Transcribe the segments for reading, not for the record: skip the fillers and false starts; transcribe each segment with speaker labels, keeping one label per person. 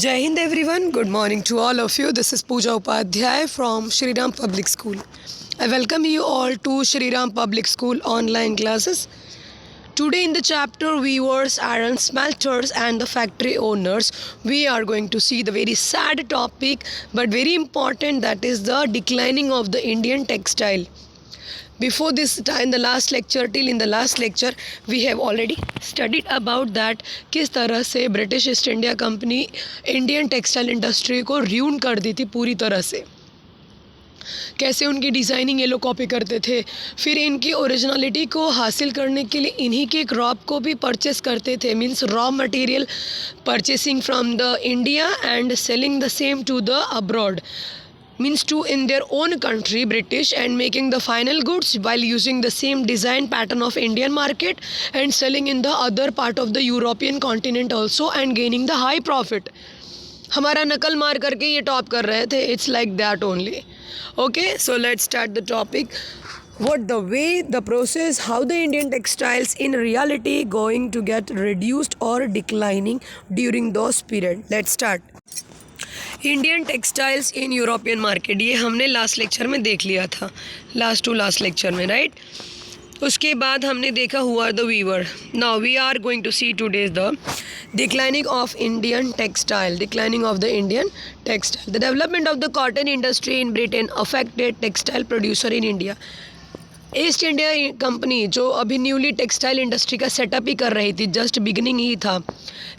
Speaker 1: Jai Hind everyone, good morning to all of you. This is Pooja Upadhyay from Shri Ram Public School. I welcome you all to Shri Ram Public School online classes. Today in the chapter Weavers, Iron Smelters and the Factory Owners, we are going to see the very sad topic but very important, that is the declining of the Indian textile. Before this in the last lecture we have already studied about that किस तरह से British east India company Indian textile industry को ruin कर दी थी पूरी तरह से, कैसे उनकी डिज़ाइनिंग ये लोग कॉपी करते थे, फिर इनकी ओरिजिनलिटी को हासिल करने के लिए इन्हीं के क्रॉप को भी परचेस करते थे, means raw material purchasing from the India and selling the same to the abroad, means to in their own country British, and making the final goods while using the same design pattern of Indian market and selling in the other part of the European continent also and gaining the high profit. हमारा नकल मार करके ये top कर रहे थे. It's like that only. Okay, so let's start the topic. What the way, the process, how the Indian textiles in reality going to get reduced or declining during those period. Let's start. Indian textiles in European market, ये हमने last lecture में देख लिया था, last to last lecture में, right. उसके बाद हमने देखा हुआ the weaver. Now we are going to see today the declining of Indian textile. Declining of the Indian textile. The development of the cotton industry in Britain affected textile producer in India. East India Company जो अभी newly textile industry का setup ही कर रही थी, just beginning ही था,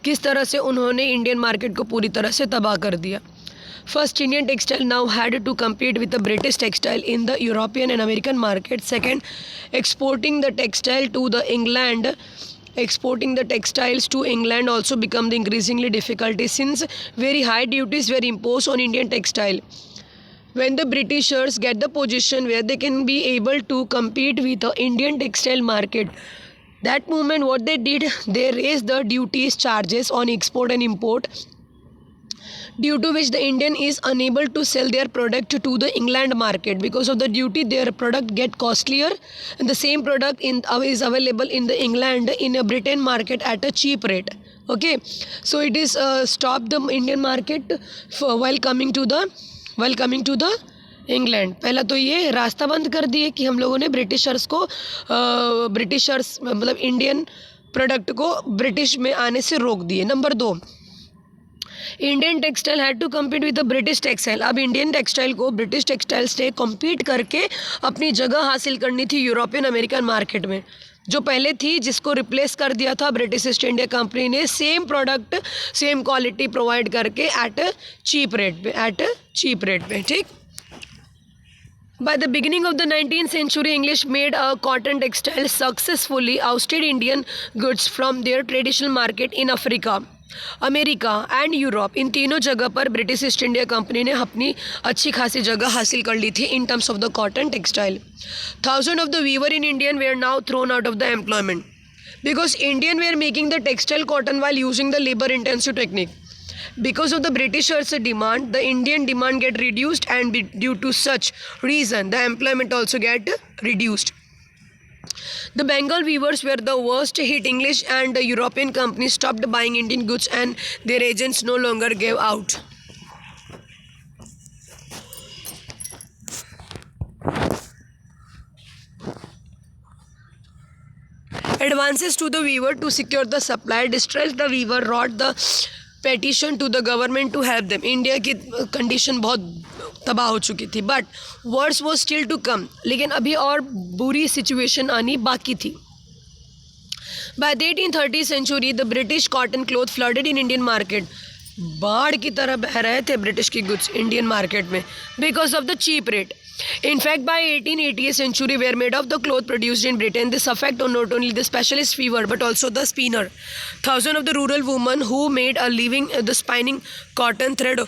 Speaker 1: किस तरह से उन्होंने इंडियन मार्केट को पूरी तरह से तबाह कर दिया. First, Indian textile now had to compete with the British textile in the European and American market. Second, exporting the textiles to England also become the increasingly difficult since very high duties were imposed on Indian textile. When the Britishers get the position where they can be able to compete with the Indian textile market, that moment what they did, they raised the duties charges on export and import, due to which the Indian is unable to sell their product to the England market. Because of the duty, their product get costlier, and the same product is available in the England in a Britain market at a cheap rate. Okay, so it is stopped the Indian market while coming to the England. पहला तो ये रास्ता बंद कर दिए कि हम लोगों ने ब्रिटिशर्स मतलब इंडियन प्रोडक्ट को ब्रिटिश में आने से रोक दिए. Number 2, Indian textile had to compete with the British textile. अब इंडियन टेक्सटाइल को ब्रिटिश टेक्सटाइल से कम्पीट करके अपनी जगह हासिल करनी थी यूरोपियन अमेरिकन मार्केट में, जो पहले थी, जिसको रिप्लेस कर दिया था ब्रिटिश ईस्ट इंडिया कंपनी ने same product same quality provide करके एट चीप रेट पे. ठीक. By the beginning of the 19th century, English made cotton textiles successfully ousted Indian goods from their traditional market in Africa, America and Europe. इन तीनों जगह पर British east India company ने अपनी अच्छी खासी जगह हासिल कर ली थी in terms of the cotton textile. Thousand of the weaver in Indian were now thrown out of the employment because Indian were making the textile cotton while using the labour intensive technique. Because of the Britishers' demand, the Indian demand get reduced, and due to such reason, the employment also get reduced. The Bengal weavers were the worst hit. English and the European companies stopped buying Indian goods, and their agents no longer gave out. Advances to the weaver to secure the supply. Distressed the weaver wrote the petition to the government to help them. India की condition बहुत तबाह हो चुकी थी, but वर्ड्स वो still to come, लेकिन अभी और बुरी सिचुएशन आनी बाकी थी. By the 1830 century the British cotton cloth flooded in Indian market. बाढ़ की तरह बह रहे थे ब्रिटिश की गुड्स इंडियन मार्केट में because of the cheap rate. In fact, by 1880th century, were made of the cloth produced in Britain. This affect not only the specialist weaver but also the spinner. Thousands of the rural women who made a living the spinning cotton thread,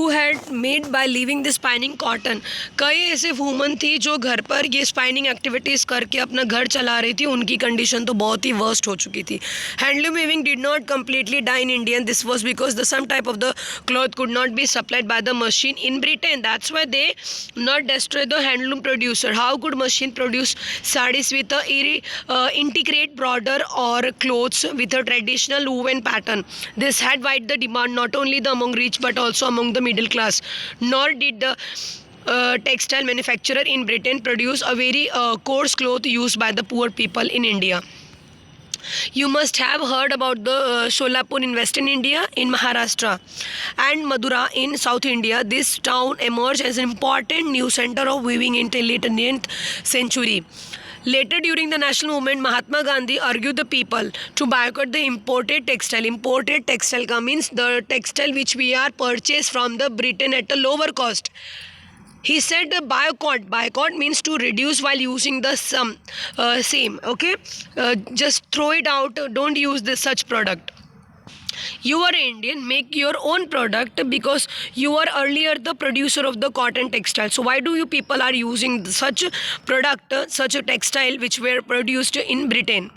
Speaker 1: who had made by leaving the spinning cotton. कई ऐसे woman थी जो घर पर ये spinning activities करके अपना घर चला रही थी. उनकी कंडीशन तो बहुत ही वर्स्ट हो चुकी थी. Handloom weaving did not completely die in India. This was because some type of the cloth could not be supplied by the machine in Britain. That's why they not destroy the handloom producer. How could machine produce sarees with a integrate border or clothes with a traditional woven pattern? This had wide the demand not only the among rich but also among the middle class. Nor did the textile manufacturer in Britain produce a very coarse cloth used by the poor people in India. You must have heard about the Solapur in Western India, in Maharashtra, and Madura in South India. This town emerged as an important new center of weaving in the late 19th century. Later, during the national movement, Mahatma Gandhi argued the people to boycott the imported textile. Imported textile means the textile which we are purchased from the Britain at a lower cost. He said boycott means to reduce while using the same. Okay, just throw it out. Don't use this such product. You are Indian, make your own product because you are earlier the producer of the cotton textile. So why do you people are using such product, such a textile which were produced in Britain?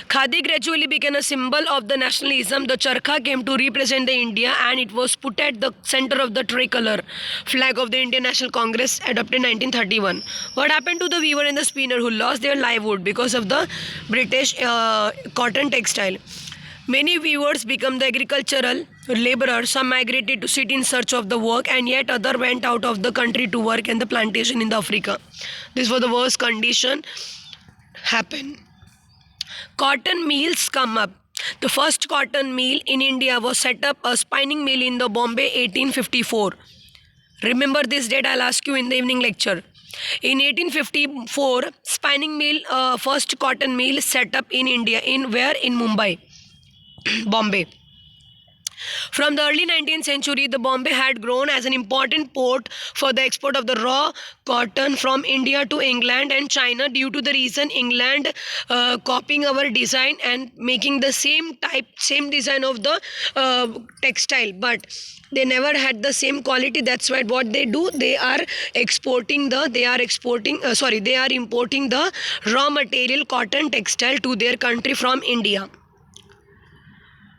Speaker 1: Khadi gradually became a symbol of the nationalism. The charkha came to represent the India and it was put at the center of the tricolor flag of the Indian National Congress adopted in 1931. What happened to the weaver and the spinner who lost their livelihood because of the British cotton textile? Many weavers became the agricultural laborers. Some migrated to city in search of the work and yet other went out of the country to work in the plantation in the Africa. This was the worst condition happened. Cotton mills come up. The first cotton mill in India was set up a spinning mill in the Bombay 1854. Remember this date, I'll ask you in the evening lecture. In 1854, spinning mill, first cotton mill set up in India. In where? In Mumbai, Bombay. From the early 19th century, the Bombay had grown as an important port for the export of the raw cotton from India to England and China due to the reason England copying our design and making the same design of the textile, but they never had the same quality. That's why what they do, they are importing the raw material cotton textile to their country from India.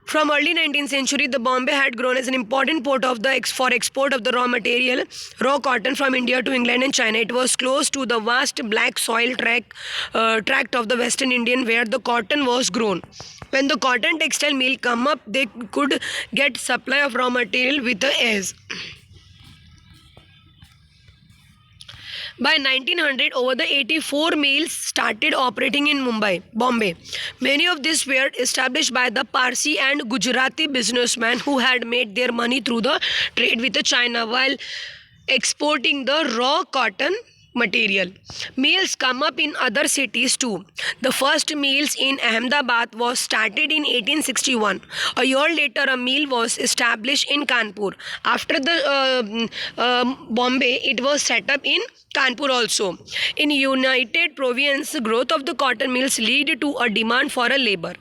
Speaker 1: From early 19th century, the Bombay had grown as an important port for export of the raw cotton from India to England and China. It was close to the vast black soil tract of the Western Indian where the cotton was grown. When the cotton textile mill come up, they could get supply of raw material with the ease. By 1900, over the 84 mills started operating in Bombay. Many of these were established by the Parsi and Gujarati businessmen who had made their money through the trade with China while exporting the raw cotton material. Mills come up in other cities too. The first mills in Ahmedabad was started in 1861. A year later, a mill was established in Kanpur. After the Bombay, it was set up in Kanpur also. In United Province, growth of the cotton mills lead to a demand for a labor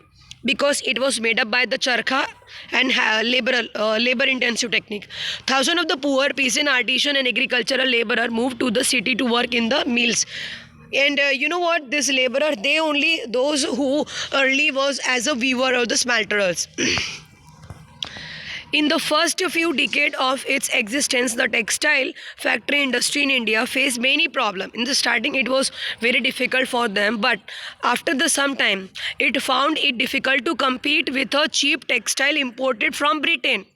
Speaker 1: because it was made up by the charkha and labor intensive technique. Thousands of the poor peasant, artisan and agricultural laborer moved to the city to work in the mills. And you know what, this laborer, those who early was as a weaver or the smelterers. In the first few decades of its existence, the textile factory industry in India faced many problems. In the starting, it was very difficult for them, but after some time, it found it difficult to compete with a cheap textile imported from Britain.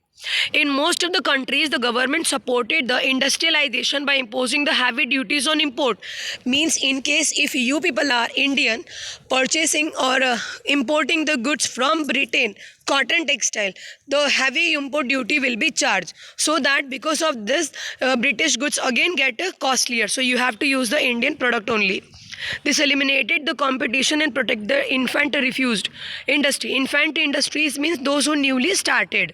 Speaker 1: In most of the countries, the government supported the industrialization by imposing the heavy duties on import. Means in case if you people are Indian purchasing or importing the goods from Britain, cotton textile, the heavy import duty will be charged. So that because of this, British goods again get costlier. So you have to use the Indian product only. This eliminated the competition and protect the infant industry. Infant industries means those who newly started.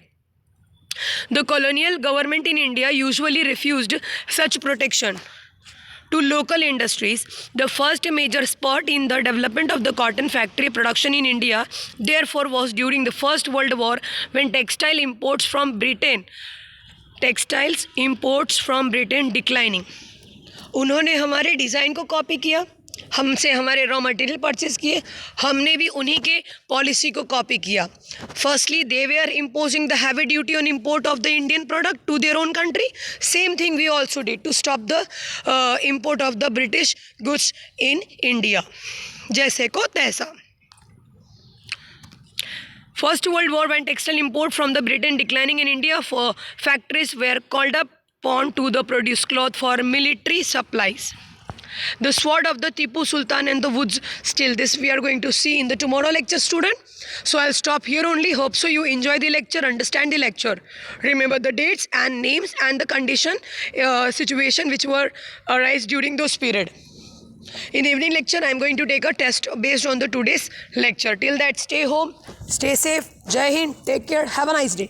Speaker 1: The colonial government in India usually refused such protection to local industries. The first major spot in the development of the cotton factory production in India, therefore, was during the First World War when textile imports from Britain textiles imports from Britain declining. उन्होंने हमारे design को copy किया, हमसे हमारे raw material purchase किए, हमने भी उन्हीं के पॉलिसी को कॉपी किया। फर्स्टली दे वे are imposing the heavy duty on import of the Indian product to their own country. Same thing we also did to stop the import of the British goods in India. जैसे को तैसा। First World War, when textile import from the Britain declining in India, for factories were called upon to the produce cloth for military supplies. The sword of the Tipu Sultan and the woods still. This we are going to see in the tomorrow lecture, student. So I'll stop here only. Hope so you enjoy the lecture, understand the lecture. Remember the dates and names and the condition, situation which were arise during those period. In evening lecture, I am going to take a test based on the today's lecture. Till that, stay home, stay safe. Jai Hind. Take care. Have a nice day.